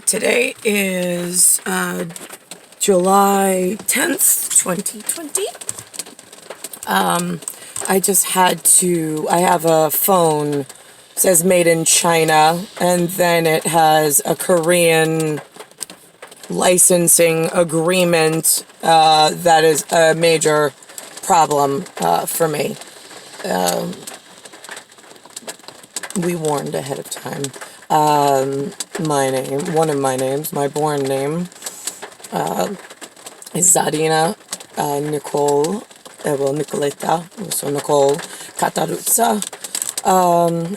Today is July 10th, 2020. I just had to, I have a phone, it says made in China, and then it has a Korean licensing agreement that is a major problem for me. We warned ahead of time. My name, one of my names, my born name, is CZARINA, Nicole, Nicoletta, also Nicole, Cattaruzza,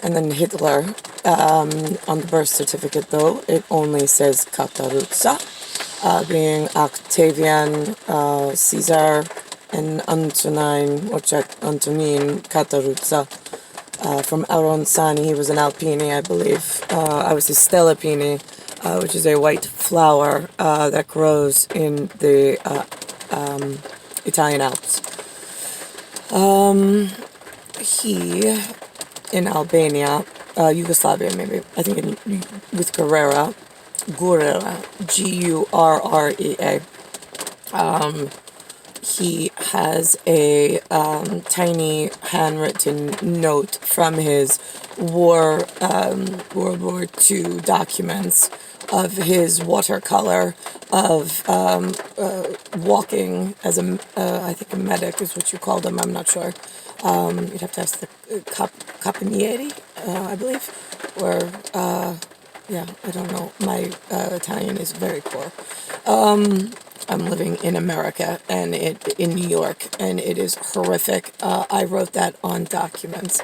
and then Hitler. On the birth certificate, though, it only says Cattaruzza, being Octavian, Caesar, and Antonin Cattaruzza. From Aronsani, he was an Alpini, I believe. I was a Stellapini, which is a white flower that grows in the Italian Alps. He, in Albania, Yugoslavia maybe, I think with Gurrea, Gurrea, he has a tiny handwritten note from his World War II documents of his watercolor of walking as I think a medic is what you call them, I'm not sure. You'd have to ask the Capinieri, I believe, or yeah, I don't know. My Italian is very poor. I'm living in America and in New York, and it is horrific. I wrote that on documents.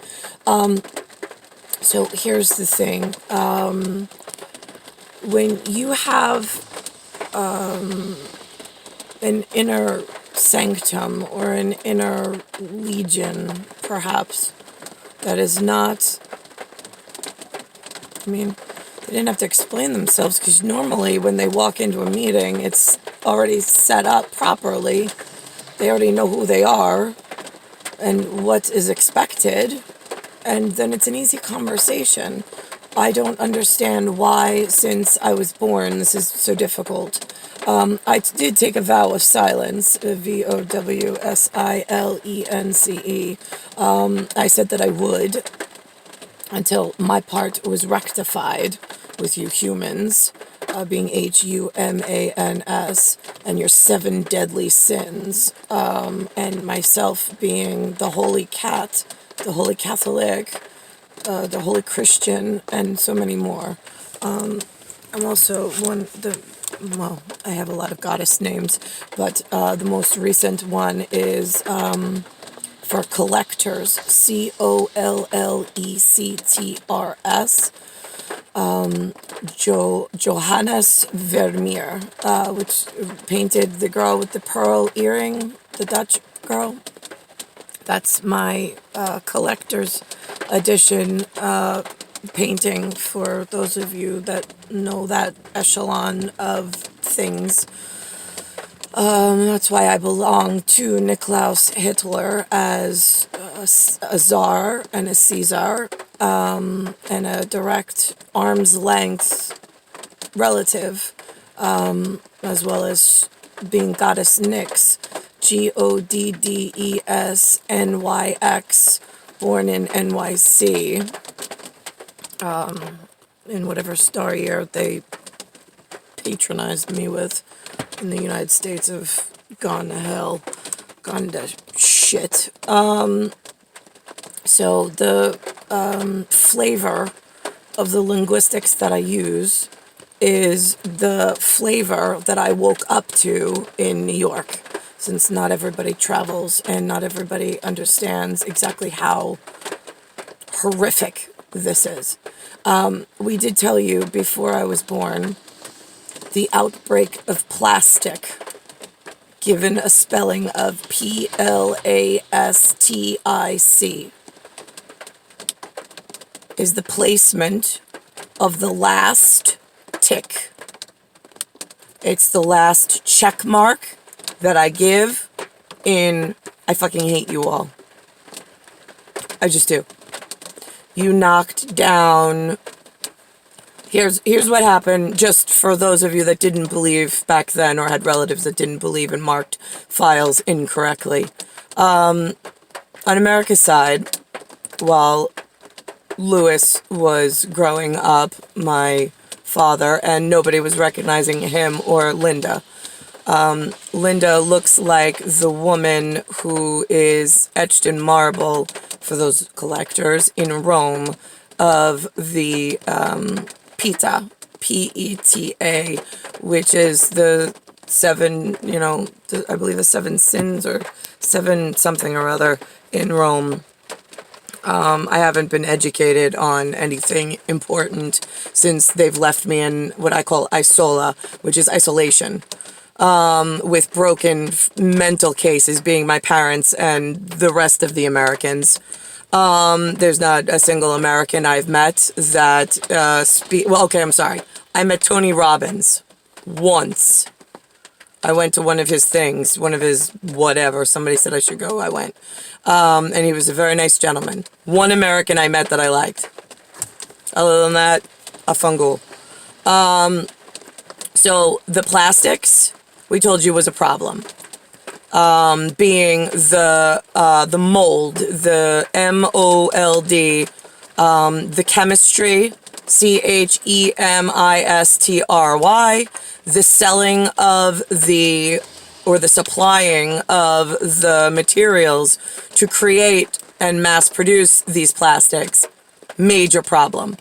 So here's the thing. When you have an inner sanctum or an inner legion, perhaps, that is not, I mean, they didn't have to explain themselves, because normally when they walk into a meeting, it's already set up properly. They already know who they are and what is expected, and then it's an easy conversation. I don't understand why, since I was born, this is so difficult. I did take a vow of silence, VOWSILENCE. I said that I would, until my part was rectified with you humans, being HUMANS, and your 7 deadly sins, and myself being the Holy Cat, the Holy Catholic, the Holy Christian, and so many more. I'm also well, I have a lot of goddess names, but the most recent one is for collectors, COLLECTRS, Johannes Vermeer, which painted the girl with the pearl earring, the Dutch girl. That's my collector's edition painting, for those of you that know that echelon of things. That's why I belong to Niklaus Hitler as a Tsar and a Caesar, and a direct arm's length relative, as well as being Goddess Nyx, GODDESNYX, born in NYC, in whatever star year they patronized me with. In the United States have gone to hell, gone to shit. So the flavor of the linguistics that I use is the flavor that I woke up to in New York, since not everybody travels and not everybody understands exactly how horrific this is. We did tell you before I was born, the outbreak of plastic, given a spelling of PLASTIC, is the placement of the last tick. It's the last check mark that I give in I fucking hate you all. I just do. You knocked down Here's what happened, just for those of you that didn't believe back then or had relatives that didn't believe and marked files incorrectly. On America's side, while Lewis was growing up, my father, and nobody was recognizing him or Linda. Linda looks like the woman who is etched in marble, for those collectors, in Rome, of the Peta, P-E-T-A, which is the seven, I believe the seven sins or seven something or other in Rome. I haven't been educated on anything important since they've left me in what I call isola, which is isolation, with broken mental cases being my parents and the rest of the Americans. There's not a single American I've met that, well, okay, I'm sorry. I met Tony Robbins once. I went to one of his things, one of his whatever. Somebody said I should go. I went. And he was a very nice gentleman. One American I met that I liked. Other than that, a fungal. So the plastics, we told you, was a problem. Being the mold, the MOLD, the chemistry, CHEMISTRY, the selling of the supplying of the materials to create and mass produce these plastics, major problem.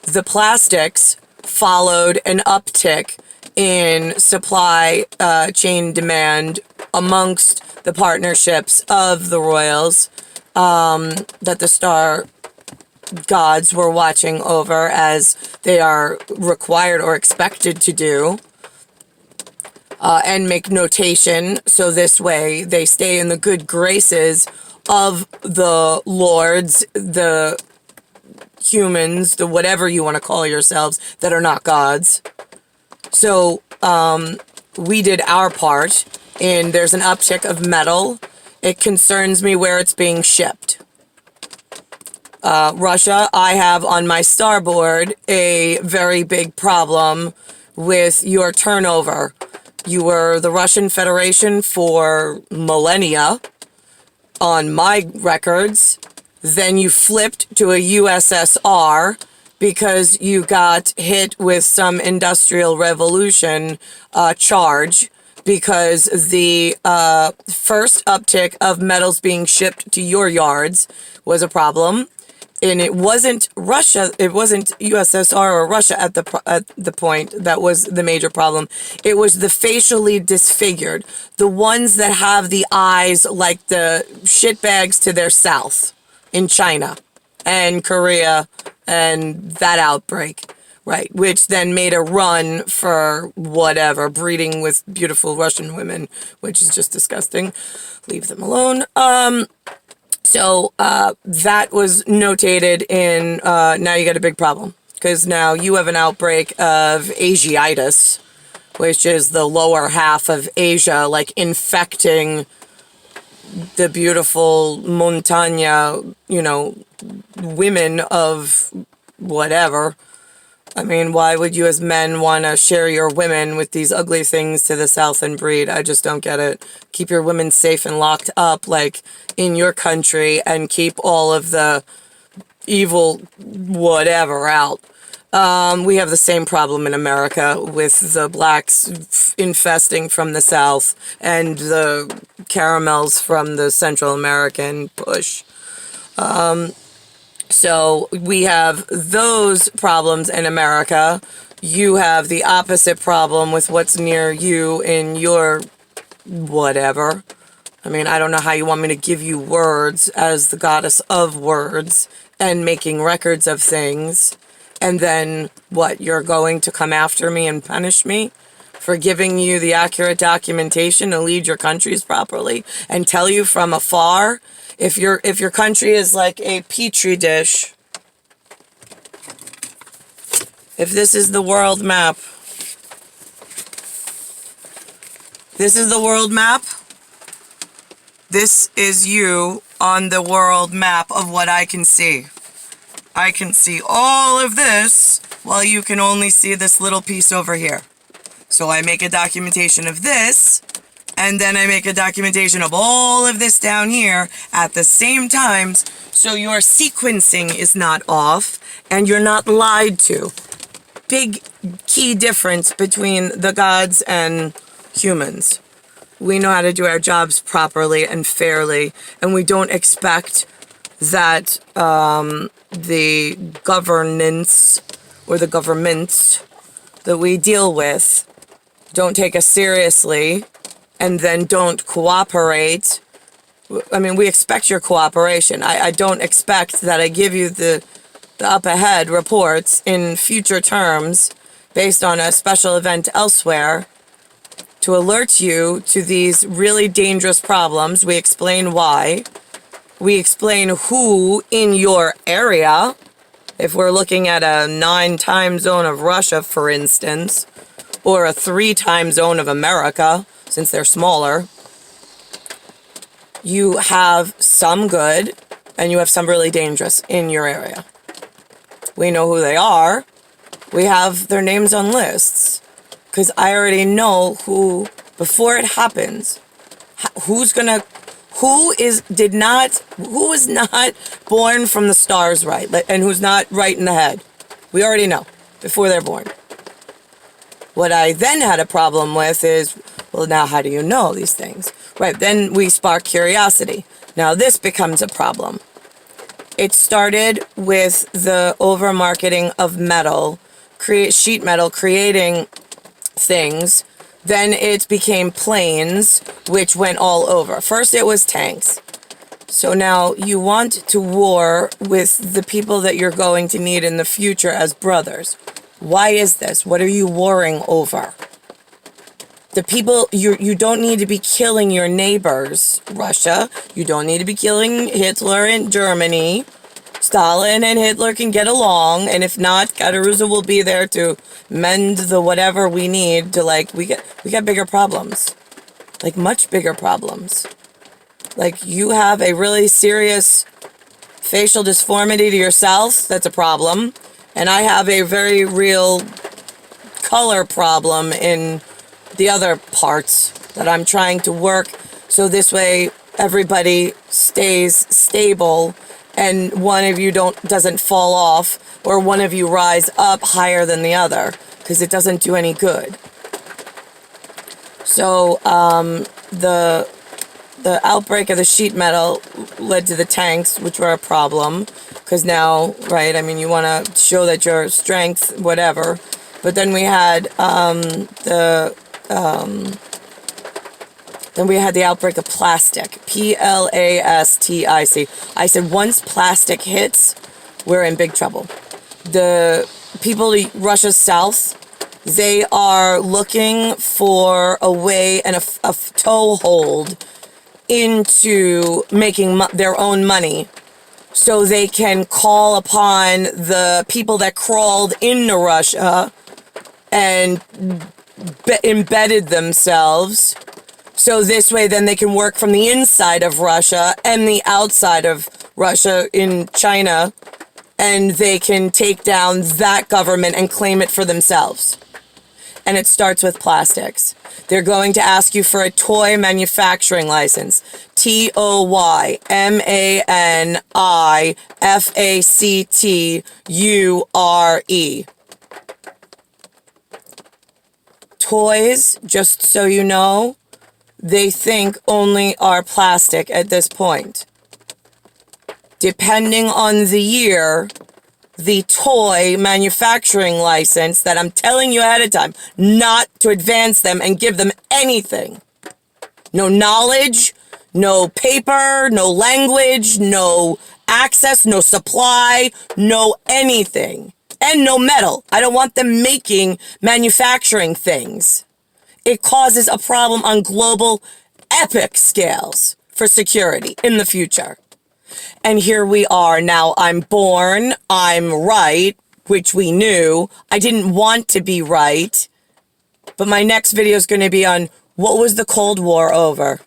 The plastics followed an uptick in supply chain demand amongst the partnerships of the royals that the star gods were watching over, as they are required or expected to do, and make notation, so this way they stay in the good graces of the lords, the humans, the whatever you want to call yourselves, that are not gods. So we did our part, and there's an uptick of metal. It concerns me where it's being shipped. Russia, I have on my starboard a very big problem with your turnover. You were the Russian Federation for millennia on my records. Then you flipped to a USSR because you got hit with some industrial revolution charge, because the first uptick of metals being shipped to your yards was a problem. And it wasn't Russia, it wasn't USSR or Russia at the point that was the major problem. It was the facially disfigured, the ones that have the eyes like the shitbags to their south in China and Korea and that outbreak, right? Which then made a run for whatever, breeding with beautiful Russian women, which is just disgusting. Leave them alone. So that was notated in, now you got a big problem, because now you have an outbreak of Asiatis, which is the lower half of Asia, like infecting the beautiful montaña, women of whatever. I mean, why would you as men want to share your women with these ugly things to the south and breed? I just don't get it. Keep your women safe and locked up, like, in your country, and keep all of the evil whatever out. We have the same problem in America with the blacks infesting from the south and the caramels from the Central American push. So we have those problems in America. You have the opposite problem with what's near you in your whatever. I mean, I don't know how you want me to give you words as the goddess of words and making records of things. And then what? You're going to come after me and punish me for giving you the accurate documentation to lead your countries properly and tell you from afar. If your country is like a petri dish, if this is the world map, this is the world map, this is you on the world map of what I can see. I can see all of this Well, you can only see this little piece over here. So I make a documentation of this, and then I make a documentation of all of this down here at the same time, so your sequencing is not off, and you're not lied to. Big key difference between the gods and humans. We know how to do our jobs properly and fairly, and we don't expect that the governance or the governments that we deal with don't take us seriously and then don't cooperate. I mean, we expect your cooperation. I don't expect that I give you the up ahead reports in future terms based on a special event elsewhere to alert you to these really dangerous problems. We explain why. We explain who in your area, if we're looking at a 9 time zone of Russia, for instance, or a 3 time zone of America, since they're smaller, you have some good and you have some really dangerous in your area. We know who they are. We have their names on lists. Because I already know who, before it happens, who was not born from the stars right, and who's not right in the head. We already know, before they're born. What I then had a problem with is, well, now how do you know these things? Right, then we spark curiosity. Now this becomes a problem. It started with the over-marketing of metal, sheet metal, creating things. Then it became planes, which went all over. First it was tanks. So now you want to war with the people that you're going to need in the future as brothers. Why is this? What are you warring over? The people, you don't need to be killing your neighbors, Russia. You don't need to be killing Hitler in Germany. Stalin and Hitler can get along, and if not, Cattaruzza will be there to mend the whatever we need to, like, we got bigger problems. Like, much bigger problems. Like, you have a really serious facial deformity to yourself, that's a problem. And I have a very real color problem in the other parts that I'm trying to work, so this way everybody stays stable and one of you doesn't fall off, or one of you rise up higher than the other, because it doesn't do any good. So the outbreak of the sheet metal led to the tanks, which were a problem, because now, right, I mean, you want to show that your strength, whatever. But then we had then we had the outbreak of plastic, Plastic. I said once plastic hits, we're in big trouble. The people in Russia's south, they are looking for a way and a toehold into making their own money, so they can call upon the people that crawled into Russia and embedded themselves. So this way, then they can work from the inside of Russia and the outside of Russia in China, and they can take down that government and claim it for themselves. And it starts with plastics. They're going to ask you for a toy manufacturing license. TOYMANIFACTURE. Toys, just so you know, they think only are plastic at this point. Depending on the year, the toy manufacturing license that I'm telling you ahead of time, not to advance them and give them anything. No knowledge, no paper, no language, no access, no supply, no anything. And no metal. I don't want them manufacturing things. It causes a problem on global epic scales for security in the future. And here we are now. I'm born, I'm right, which we knew. I didn't want to be right. But my next video is going to be on what was the Cold War over?